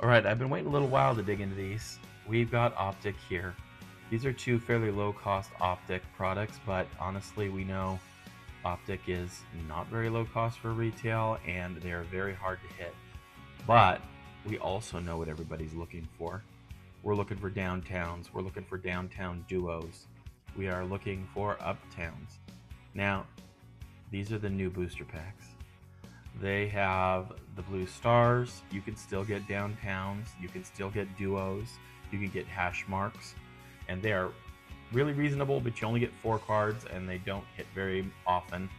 Alright, I've been waiting a little while to dig into these. We've got Optic here. These are two fairly low-cost Optic products, but honestly we know Optic is not very low cost for retail and they're very hard to hit. But we also know what everybody's looking for. We're looking for downtowns. We're looking for downtown duos. We are looking for uptowns. Now, these are the new booster packs. They have the blue stars. You can still get downtowns. You can still get duos. You can get hash marks. And they are really reasonable, but you only get 4 cards and they don't hit very often.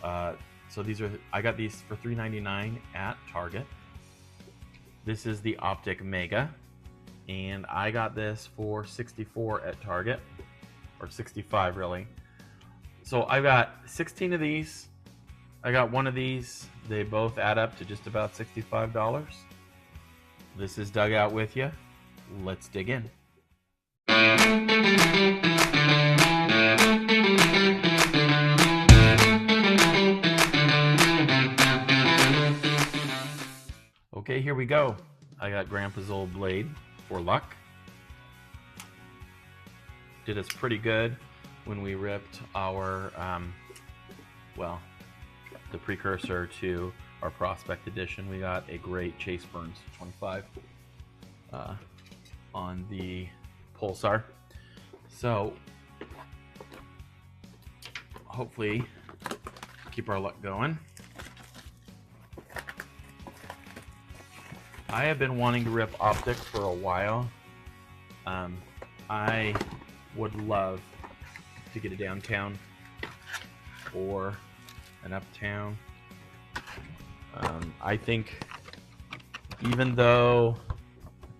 So I got these for $3.99 at Target. This is the Optic Mega, and I got this for $64 at Target, or $65 really. So I got 16 of these. I got one of these. They both add up to just about $65. This is Dug Out with you. Let's dig in. Okay, here we go. I got Grandpa's old blade for luck. Did us pretty good when we ripped our, the precursor to our Prospect Edition. We got a great Chase Burns 25 on the Pulsar. So, hopefully, keep our luck going. I have been wanting to rip Optic for a while. I would love to get a downtown or an uptown. I think even though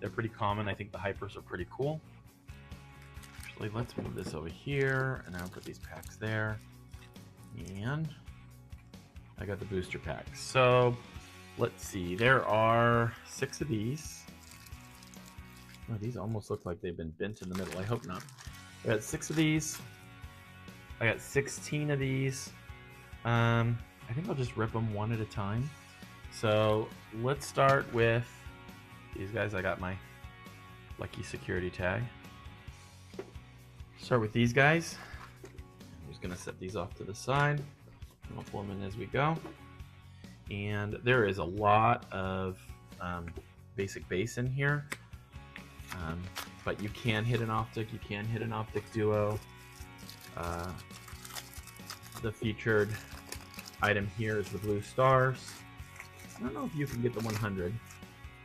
they're pretty common, I think the hypers are pretty cool. Actually, let's move this over here and I'll put these packs there. And I got the booster packs. So let's see, there are 6 of these. Oh, these almost look like they've been bent in the middle. I hope not. I got 6 of these. I got 16 of these. I think I'll just rip them one at a time. So let's start with these guys. I got my lucky security tag. Start with these guys. I'm just gonna set these off to the side. I'll pull them in as we go. And there is a lot of basic base in here, but you can hit an Optic, you can hit an Optic Duo. The featured item here is the blue stars. I don't know if you can get the 100.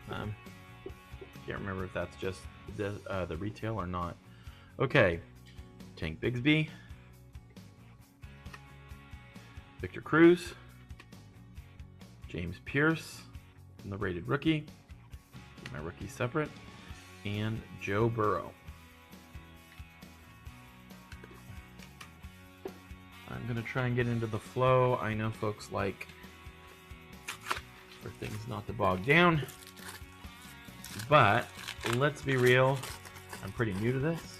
Can't remember if that's just the retail or not. Okay, Tank Bigsby, Victor Cruz, James Pierce, and the rated rookie. Keep my rookie separate. And Joe Burrow. I'm going to try and get into the flow. I know folks like for things not to bog down. But let's be real, I'm pretty new to this.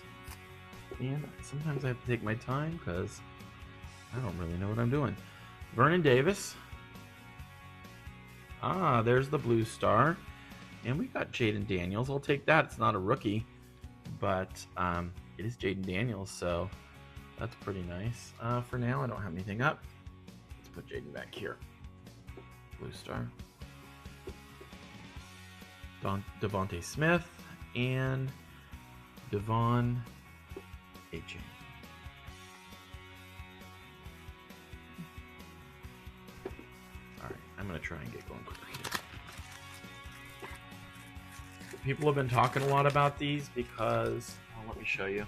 And sometimes I have to take my time because I don't really know what I'm doing. Vernon Davis. Ah, there's the blue star. And we got Jaden Daniels. I'll take that. It's not a rookie, but it is Jaden Daniels, so that's pretty nice. For now, I don't have anything up. Let's put Jaden back here. Blue star. Devontae Smith and Devon H. Alright, I'm going to try and get going quicker here. People have been talking a lot about these because, well, let me show you.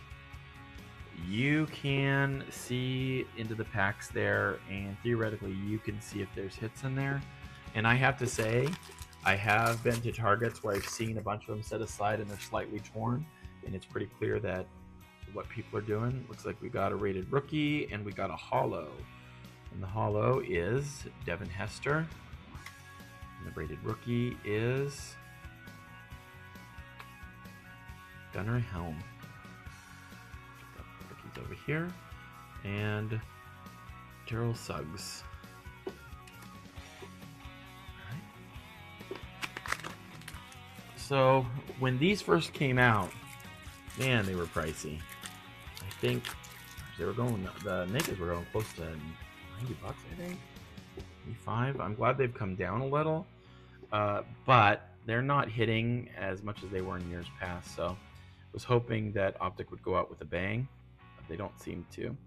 You can see into the packs there, and theoretically you can see if there's hits in there. And I have to say, I have been to Targets where I've seen a bunch of them set aside and they're slightly torn, and it's pretty clear that what people are doing. Looks like we got a rated rookie and we got a holo. And the holo is Devin Hester. And the rated rookie is Gunnar Helm. Rookies over here. And Terrell Suggs. So when these first came out, man, they were pricey. I think they were going, the nakeds were going close to 90 bucks, I think. 85. I'm glad they've come down a little, but they're not hitting as much as they were in years past. So I was hoping that Optic would go out with a bang, but they don't seem to.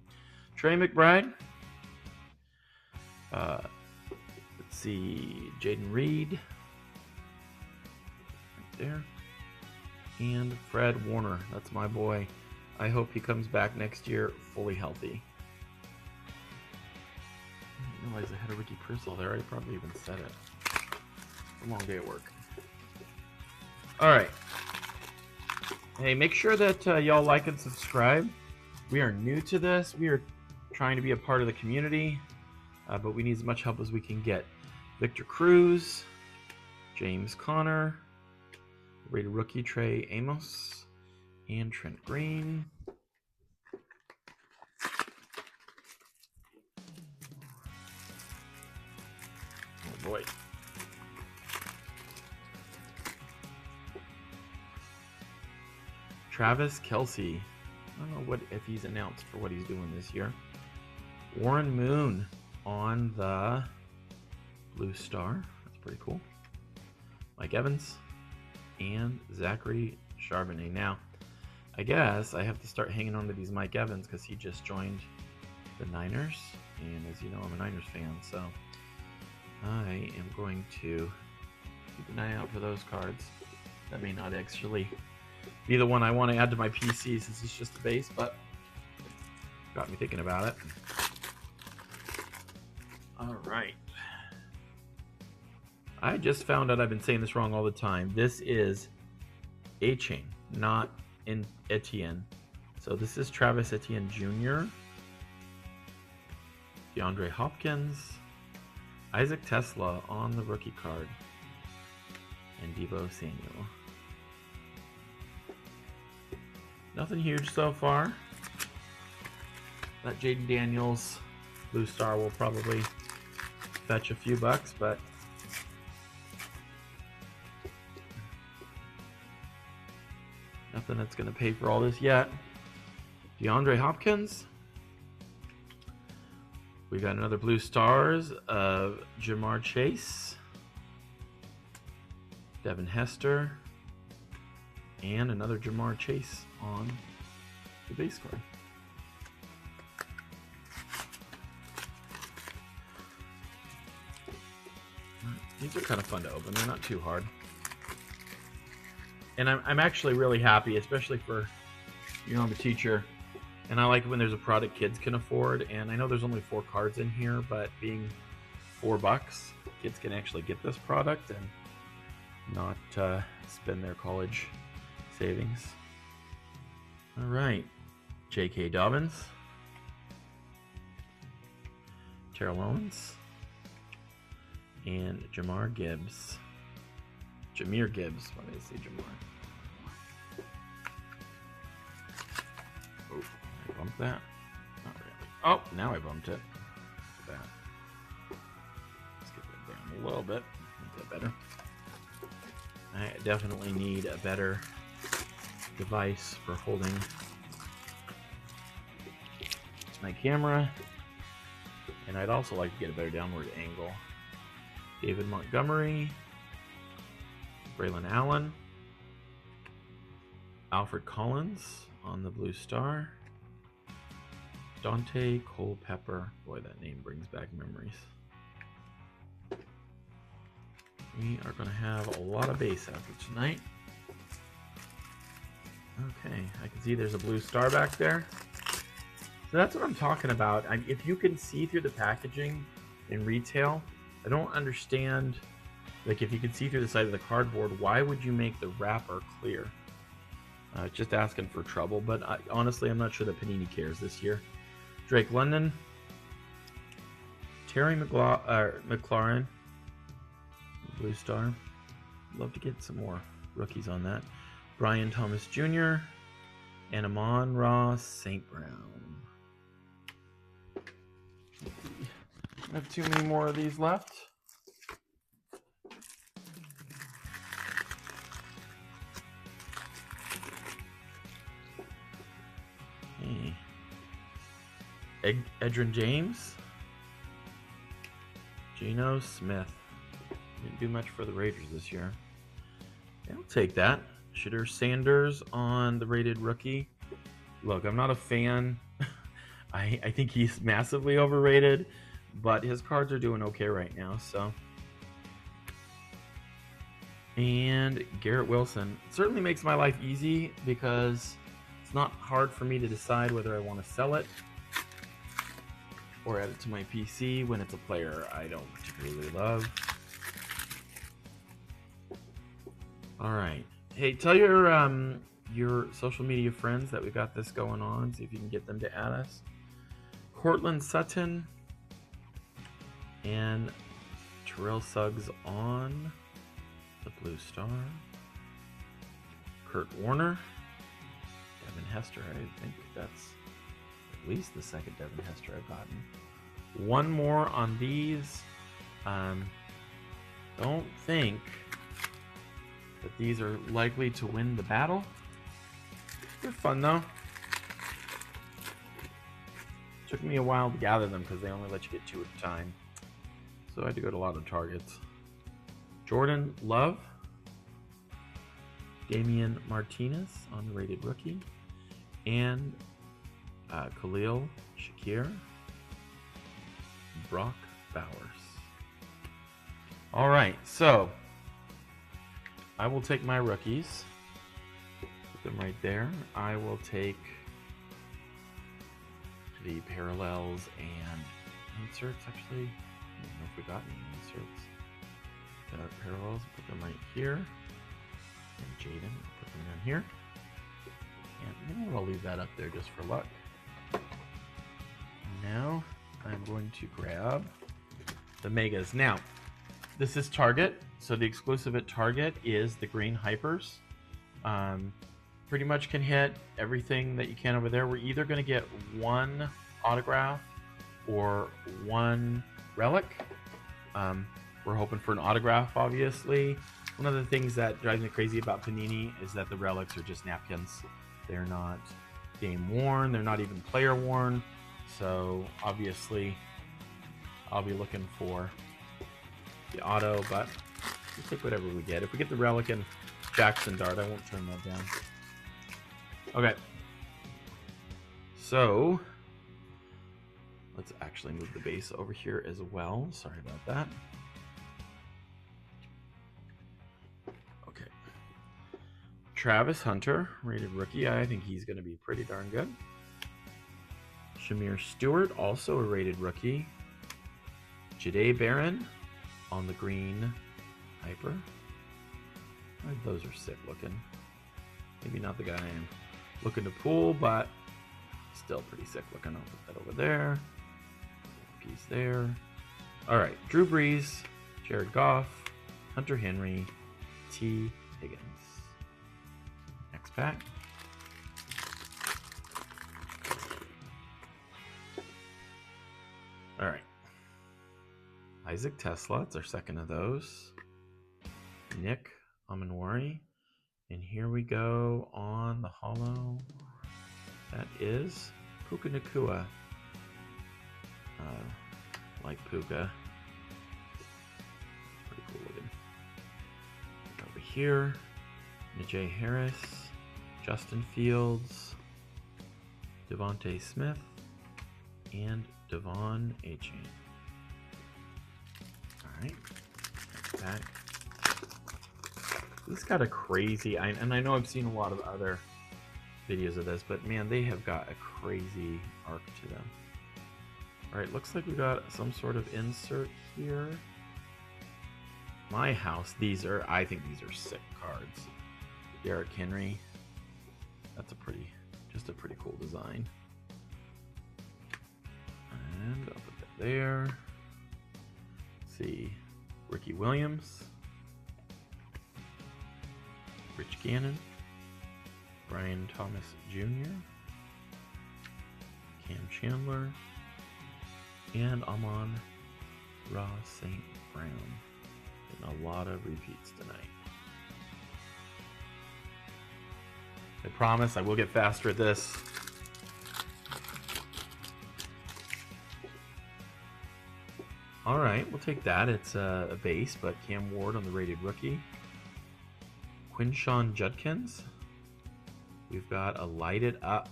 Trey McBride. Let's see, Jaden Reed. Right there. And Fred Warner. That's my boy. I hope he comes back next year fully healthy. I didn't realize I had a Ricky Crystal there. I probably even said it. It's a long day at work. Alright. Hey, make sure that y'all like and subscribe. We are new to this. We are trying to be a part of the community, but we need as much help as we can get. Victor Cruz, James Conner, rated rookie Trey Amos, and Trent Green. Oh boy. Travis Kelce. I don't know if he's announced for what he's doing this year. Warren Moon on the Blue Star. That's pretty cool. Mike Evans and Zachary Charbonnet. Now, I guess I have to start hanging on to these Mike Evans because he just joined the Niners. And as you know, I'm a Niners fan, so I am going to keep an eye out for those cards. That may not actually be the one I want to add to my PC since it's just a base, but got me thinking about it. All right. I just found out I've been saying this wrong all the time. This is A-Chain, not in Etienne. So this is Travis Etienne Jr., DeAndre Hopkins, Isaac Tesla on the rookie card, and Deebo Samuel. Nothing huge so far. That Jaden Daniels Blue Star will probably fetch a few bucks, but nothing that's going to pay for all this yet. DeAndre Hopkins. We got another Blue Stars of Jamar Chase, Devin Hester, and another Jamar Chase on the base card. These are kind of fun to open. They're not too hard. And I'm actually really happy, especially for, you know, I'm a teacher, and I like when there's a product kids can afford. And I know there's only 4 cards in here, but being $4, kids can actually get this product and not spend their college savings. All right, J.K. Dobbins, Terrell Owens, and Jahmyr Gibbs. Jahmyr Gibbs. Why did I say Jamar? Oh, I bumped that? Not really. Oh, now I bumped it. Look at that. Let's get that down a little bit. Make that better. I definitely need a better device for holding my camera, and I'd also like to get a better downward angle. David Montgomery, Braylon Allen, Alfred Collins on the Blue Star, Dante Culpepper. Boy, that name brings back memories. We are going to have a lot of base after tonight. Okay, I can see there's a Blue Star back there. So that's what I'm talking about. If you can see through the packaging in retail, I don't understand. Like, if you can see through the side of the cardboard, why would you make the wrapper clear? Just asking for trouble, but honestly, I'm not sure that Panini cares this year. Drake London, Terry McLaurin, Blue Star. Love to get some more rookies on that. Brian Thomas Jr. and Amon-Ra St. Brown. I have too many more of these left. Edrin James. Geno Smith. Didn't do much for the Raiders this year. Yeah, I'll take that. Shadur Sanders on the rated rookie. Look, I'm not a fan. I think he's massively overrated, but his cards are doing okay right now, so. And Garrett Wilson. It certainly makes my life easy because it's not hard for me to decide whether I want to sell it or add it to my PC when it's a player I don't particularly love. All right. Hey, tell your social media friends that we got this going on. See if you can get them to add us. Cortland Sutton and Terrell Suggs on the Blue Star. Kurt Warner. Devin Hester. I think that's at least the second Devin Hester I've gotten. One more on these. Don't think that these are likely to win the battle. They're fun though. Took me a while to gather them because they only let you get 2 at a time. So I had to go to a lot of targets. Jordan Love. Damian Martinez on the rated rookie. And Khalil Shakir. Brock Bowers. All right, so I will take my rookies. Put them right there. I will take the parallels and inserts. Actually, I don't know if we got any inserts. Parallels, put them right here. And Jaden, put them down here. And you know what, I'll leave that up there just for luck. Now I'm going to grab the Megas. Now, this is Target, so the exclusive at Target is the green hypers. Pretty much can hit everything that you can over there. We're either going to get 1 autograph or 1 relic. We're hoping for an autograph, obviously. One of the things that drives me crazy about Panini is that the relics are just napkins. They're not game worn. They're not even player worn. So obviously, I'll be looking for the auto, but we'll take whatever we get. If we get the relic and Jackson Dart, I won't turn that down. Okay. So let's actually move the base over here as well. Sorry about that. Okay. Travis Hunter, rated rookie. I think he's going to be pretty darn good. Shamir Stewart, also a rated rookie. Jade Barron on the green hyper. Those are sick looking. Maybe not the guy I'm looking to pull, but still pretty sick looking. I'll put that over there. Piece there. All right, Drew Brees, Jared Goff, Hunter Henry, T. Higgins. Next pack. All right. Isaac Tesla, it's our second of those. Nick Amanwari. And here we go on the holo. That is Puka Nakua. Like Puka. Pretty cool looking. Over here, Najee Harris, Justin Fields, Devontae Smith, and Devon Achane. Alright, back. This got a crazy, and I know I've seen a lot of other videos of this, but man, they have got a crazy arc to them. Alright, looks like we got some sort of insert here. My house, I think these are sick cards. Derrick Henry, that's just a pretty cool design. And I'll put that there. Let's see, Ricky Williams, Rich Gannon, Brian Thomas Jr., Cam Chandler, and Amon-Ra St. Brown. Getting a lot of repeats tonight. I promise I will get faster at this. All right, we'll take that. It's a base, but Cam Ward on the rated rookie. Quinshawn Judkins. We've got a lighted up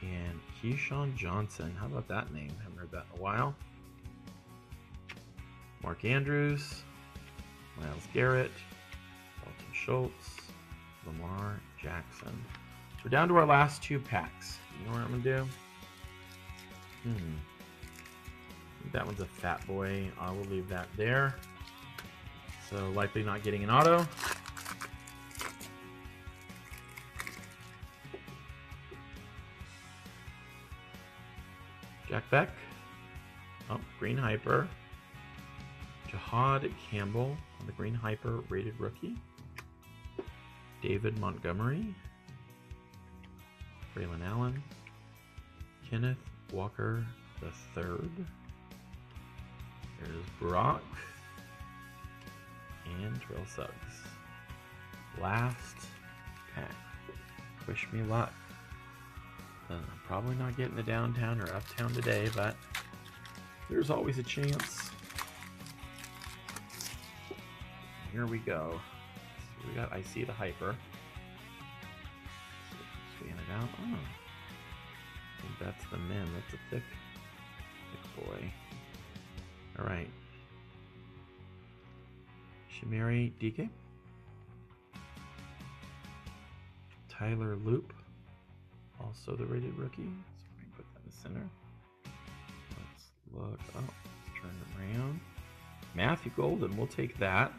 and Keyshawn Johnson. How about that name? Haven't heard that in a while. Mark Andrews, Myles Garrett, Dalton Schultz, Lamar Jackson. We're down to our last 2 packs. You know what I'm gonna do? That one's a fat boy. I will leave that there. So likely not getting an auto. Jack Beck. Oh, Green Hyper. Jahad Campbell on the Green Hyper rated rookie. David Montgomery. Braylon Allen. Kenneth Walker III. There's Brock. And Terrell Suggs. Last pack. Wish me luck. I'm probably not getting the downtown or uptown today, but there's always a chance. Here we go. So we got I See the Hyper. Scan it out. Oh, I think that's the Mim. That's a thick boy. All right. Shamiri DK. Tyler Loop. Also the rated rookie. So we're going to put that in the center. Let's look. Oh, let's turn it around. Matthew Golden. We'll take that.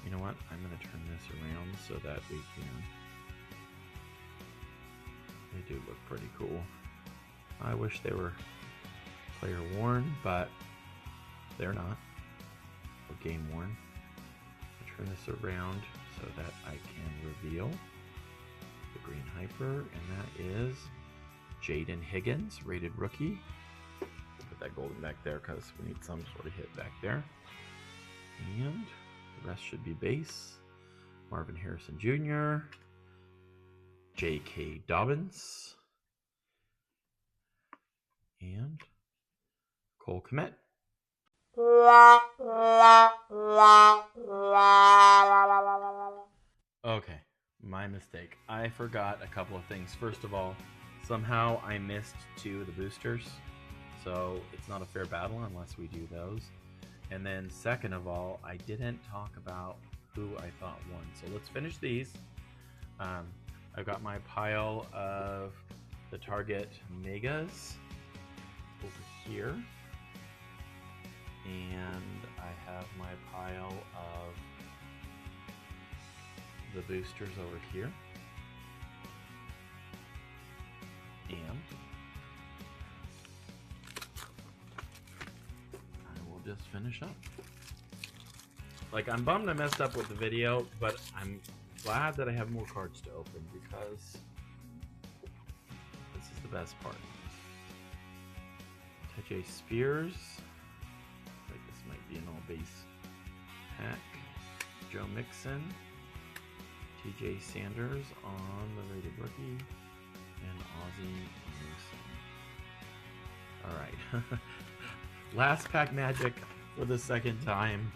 You know what? I'm going to turn this around so that we can... They do look pretty cool. I wish they were player worn, but they're not. Or game worn. I'll turn this around so that I can reveal the Green Hyper, and that is Jaden Higgins, rated rookie. Put that golden back there because we need some sort of hit back there. And the rest should be base. Marvin Harrison Jr., J.K. Dobbins, and Cole Kmet. Okay, my mistake. I forgot a couple of things. First of all, somehow I missed 2 of the boosters, so it's not a fair battle unless we do those. And then second of all, I didn't talk about who I thought won. So let's finish these. I've got my pile of the Target Megas over here. And I have my pile of the boosters over here. And I will just finish up. Like, I'm bummed I messed up with the video, but I'm glad that I have more cards to open because this is the best part. TJ Spears. Like, this might be an all base pack. Joe Mixon. TJ Sanders on the rated rookie. And Ozzie Newsome. Alright. Last pack magic for the second time.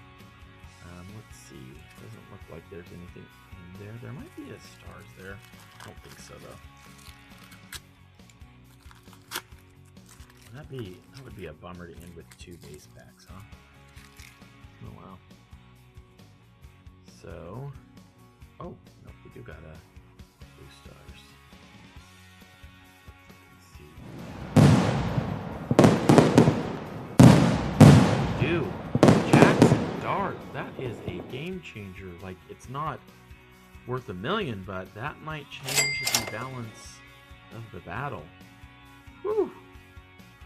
Let's see. Doesn't look like there's anything in there. There might be a stars there. I don't think so though. That would be a bummer to end with 2 base packs, huh? Oh wow. So, oh no, we do got a 2 stars. Let's see. Dude, Jackson Dart, that is a game changer. Like, it's not worth $1 million, but that might change the balance of the battle. Whew.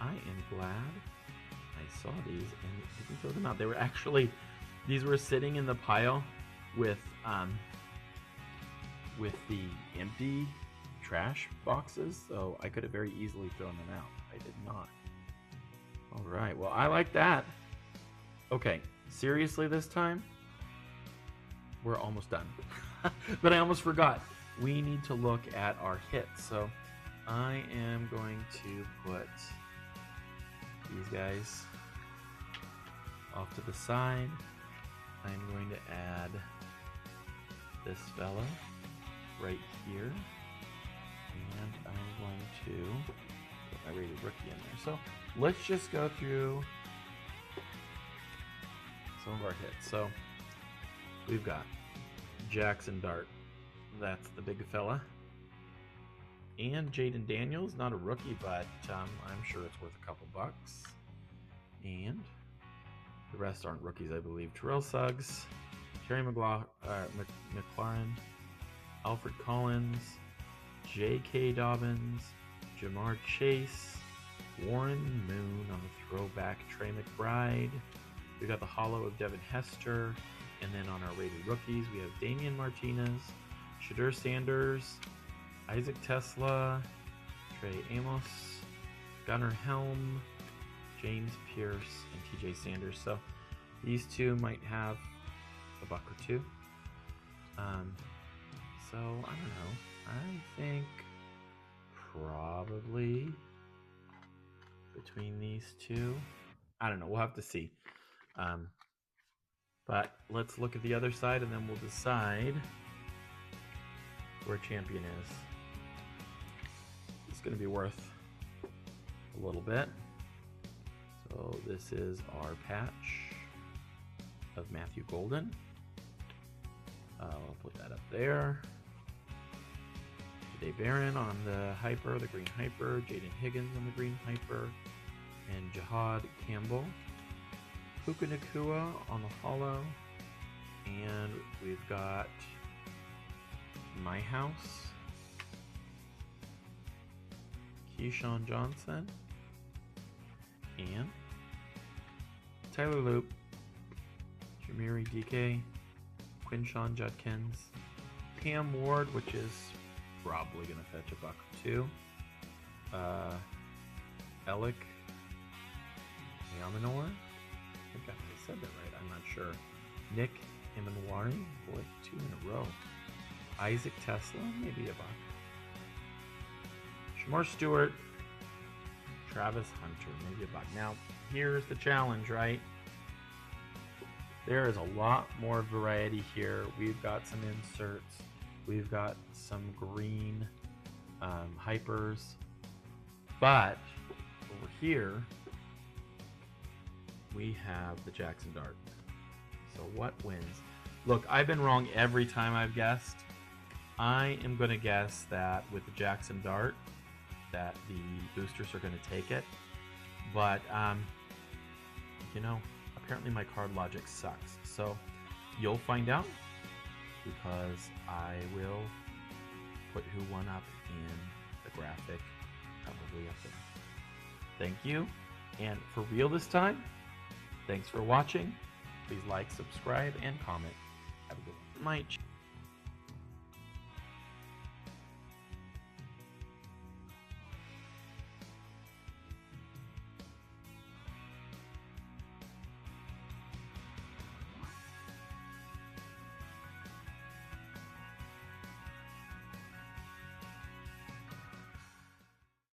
I am glad I saw these and didn't throw them out. They were actually, these were sitting in the pile with the empty trash boxes, so I could have very easily thrown them out. I did not. All right, well, I like that. Okay, seriously this time, we're almost done. But I almost forgot. We need to look at our hits. So I am going to put these guys Off to the side, I'm going to add this fella right here, and I'm going to put my rated rookie in there. So let's just go through some of our hits. So we've got Jackson Dart, that's the big fella, and Jaden Daniels, not a rookie, but I'm sure it's worth a couple bucks. And the rest aren't rookies, I believe. Terrell Suggs, Terry McLaurin, Alfred Collins, J.K. Dobbins, Jamar Chase, Warren Moon on the throwback, Trey McBride. We got the hollow of Devin Hester. And then on our rated rookies, we have Damian Martinez, Shadur Sanders, Isaac Tesla, Trey Amos, Gunnar Helm, James Pierce, and TJ Sanders. So these two might have a buck or two. So I don't know. I think probably between these two, I don't know. We'll have to see. But let's look at the other side, and then we'll decide where champion is. It's going to be worth a little bit. So this is our patch of Matthew Golden. I'll put that up there. Dave Barron on the hyper, the green hyper. Jaden Higgins on the green hyper. And Jihad Campbell. Puka Nakua on the hollow. And we've got My House. Keyshawn Johnson. And Tyler Loop, Jamiri DK, Quinshawn Judkins, Cam Ward, which is probably going to fetch a buck or two, Alec Yamanor, I think I said that right, I'm not sure, Nick Imanwari, boy, 2 in a row, Isaac Tesla, maybe a buck, Shamar Stewart, Travis Hunter, maybe a buck. Now, here's the challenge, right? There is a lot more variety here. We've got some inserts. We've got some green hypers. But over here, we have the Jackson Dart. So what wins? Look, I've been wrong every time I've guessed. I am going to guess that with the Jackson Dart, that the boosters are going to take it, but you know, apparently my card logic sucks, so you'll find out, because I will put who won up in the graphic probably up there. Thank you, and for real this time, thanks for watching. Please like, subscribe, and comment. Have a good night.